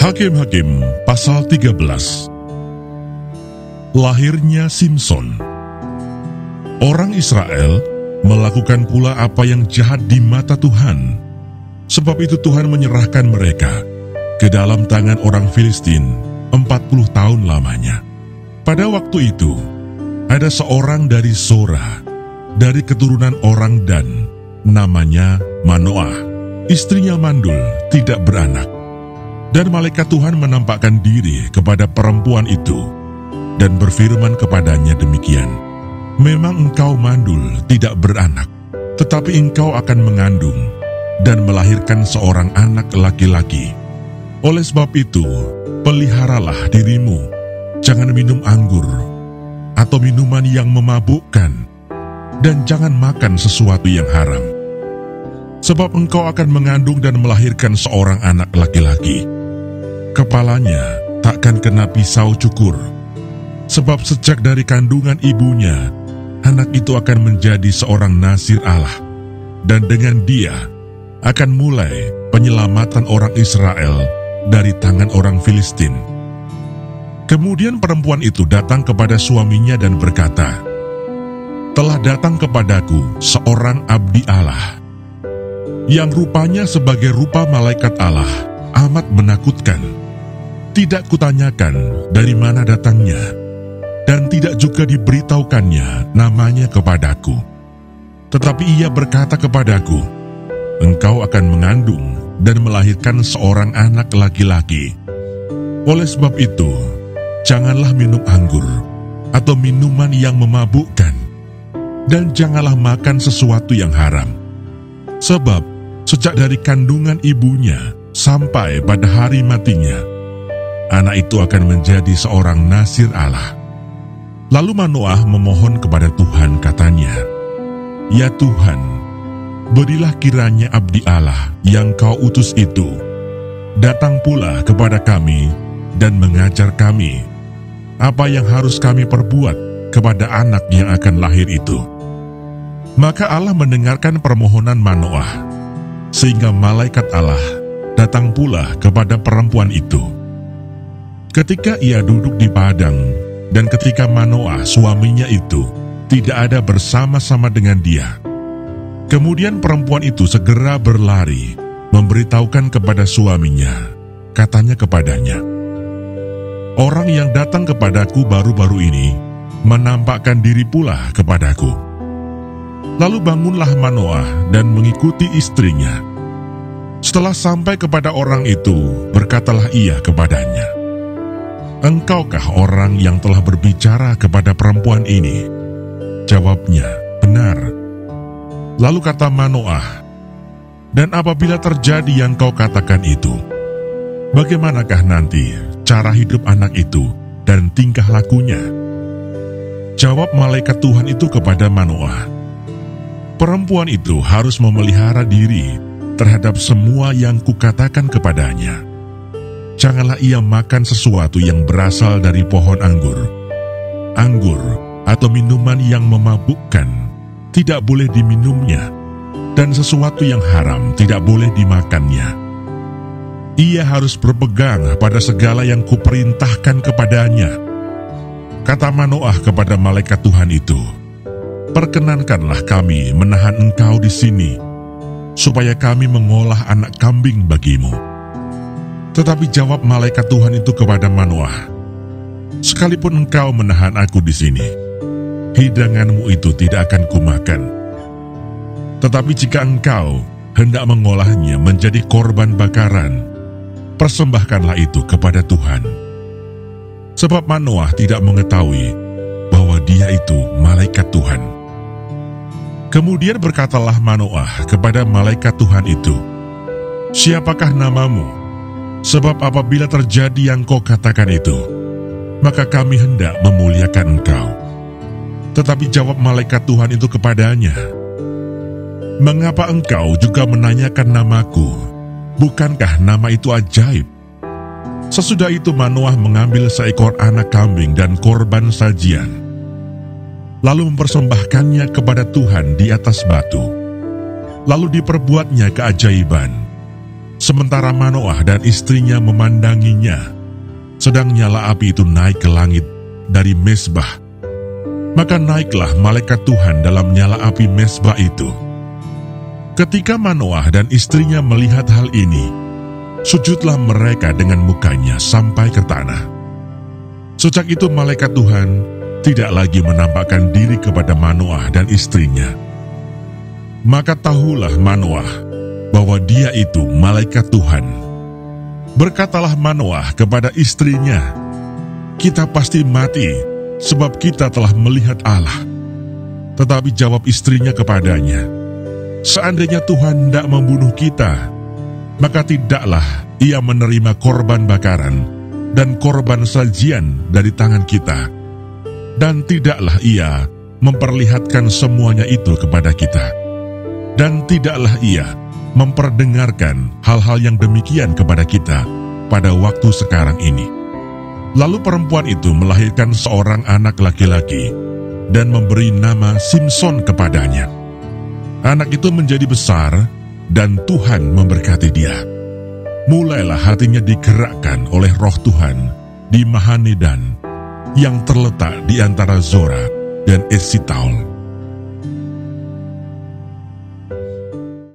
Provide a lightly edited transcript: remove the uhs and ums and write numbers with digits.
Hakim-Hakim pasal 13. Lahirnya Simson. Orang Israel melakukan pula apa yang jahat di mata Tuhan. Sebab itu Tuhan menyerahkan mereka ke dalam tangan orang Filistin 40 tahun lamanya. Pada waktu itu, ada seorang dari Sora, dari keturunan orang Dan, namanya Manoah. Istrinya mandul, tidak beranak. Dan malaikat Tuhan menampakkan diri kepada perempuan itu dan berfirman kepadanya demikian, "Memang engkau mandul, tidak beranak, tetapi engkau akan mengandung dan melahirkan seorang anak laki-laki. Oleh sebab itu, peliharalah dirimu, jangan minum anggur atau minuman yang memabukkan, dan jangan makan sesuatu yang haram. Sebab engkau akan mengandung dan melahirkan seorang anak laki-laki. Kepalanya takkan kena pisau cukur, sebab sejak dari kandungan ibunya, anak itu akan menjadi seorang nazir Allah, dan dengan dia akan mulai penyelamatan orang Israel dari tangan orang Filistin." Kemudian perempuan itu datang kepada suaminya dan berkata, "Telah datang kepadaku seorang abdi Allah, yang rupanya sebagai rupa malaikat Allah, amat menakutkan. Tidak kutanyakan dari mana datangnya, dan tidak juga diberitahukannya namanya kepadaku. Tetapi ia berkata kepadaku, engkau akan mengandung dan melahirkan seorang anak laki-laki. Oleh sebab itu, janganlah minum anggur atau minuman yang memabukkan, dan janganlah makan sesuatu yang haram. Sebab sejak dari kandungan ibunya sampai pada hari matinya, anak itu akan menjadi seorang nazir Allah." Lalu Manoah memohon kepada Tuhan, katanya, "Ya Tuhan, berilah kiranya abdi Allah yang kau utus itu datang pula kepada kami dan mengajar kami apa yang harus kami perbuat kepada anak yang akan lahir itu." Maka Allah mendengarkan permohonan Manoah, sehingga malaikat Allah datang pula kepada perempuan itu. Ketika ia duduk di padang, dan ketika Manoah suaminya itu tidak ada bersama-sama dengan dia, kemudian perempuan itu segera berlari, memberitahukan kepada suaminya. Katanya kepadanya, "Orang yang datang kepadaku baru-baru ini menampakkan diri pula kepadaku." Lalu bangunlah Manoah dan mengikuti istrinya. Setelah sampai kepada orang itu, berkatalah ia kepadanya, "Engkaukah orang yang telah berbicara kepada perempuan ini?" Jawabnya, "Benar." Lalu kata Manoah, "Dan apabila terjadi yang kau katakan itu, bagaimanakah nanti cara hidup anak itu dan tingkah lakunya?" Jawab malaikat Tuhan itu kepada Manoah, "Perempuan itu harus memelihara diri terhadap semua yang kukatakan kepadanya. Janganlah ia makan sesuatu yang berasal dari pohon anggur atau minuman yang memabukkan, tidak boleh diminumnya, dan sesuatu yang haram tidak boleh dimakannya. Ia harus berpegang pada segala yang kuperintahkan kepadanya." Kata Manoah kepada malaikat Tuhan itu, "Perkenankanlah kami menahan engkau di sini, supaya kami mengolah anak kambing bagimu." Tetapi jawab malaikat Tuhan itu kepada Manoah, "Sekalipun engkau menahan aku di sini, hidanganmu itu tidak akan kumakan. Tetapi jika engkau hendak mengolahnya menjadi korban bakaran, persembahkanlah itu kepada Tuhan." Sebab Manoah tidak mengetahui bahwa dia itu malaikat Tuhan. Kemudian berkatalah Manoah kepada malaikat Tuhan itu, "Siapakah namamu? Sebab apabila terjadi yang kau katakan itu, maka kami hendak memuliakan engkau." Tetapi jawab malaikat Tuhan itu kepadanya, "Mengapa engkau juga menanyakan namaku? Bukankah nama itu ajaib?" Sesudah itu Manoah mengambil seekor anak kambing dan korban sajian, lalu mempersembahkannya kepada Tuhan di atas batu. Lalu diperbuatnya keajaiban, sementara Manoah dan istrinya memandanginya, sedang nyala api itu naik ke langit dari mezbah. Maka naiklah malaikat Tuhan dalam nyala api mezbah itu. Ketika Manoah dan istrinya melihat hal ini, sujudlah mereka dengan mukanya sampai ke tanah. Sejak itu malaikat Tuhan tidak lagi menampakkan diri kepada Manoah dan istrinya. Maka tahulah Manoah bahwa dia itu malaikat Tuhan. Berkatalah Manoah kepada istrinya, "Kita pasti mati, sebab kita telah melihat Allah." Tetapi jawab istrinya kepadanya, "Seandainya Tuhan hendak membunuh kita, maka tidaklah ia menerima korban bakaran dan korban sajian dari tangan kita, dan tidaklah ia memperlihatkan semuanya itu kepada kita, dan tidaklah ia memperdengarkan hal-hal yang demikian kepada kita pada waktu sekarang ini." Lalu perempuan itu melahirkan seorang anak laki-laki dan memberi nama Simson kepadanya. Anak itu menjadi besar dan Tuhan memberkati dia. Mulailah hatinya digerakkan oleh Roh Tuhan di Mahanedan yang terletak di antara Zora dan Esitaol.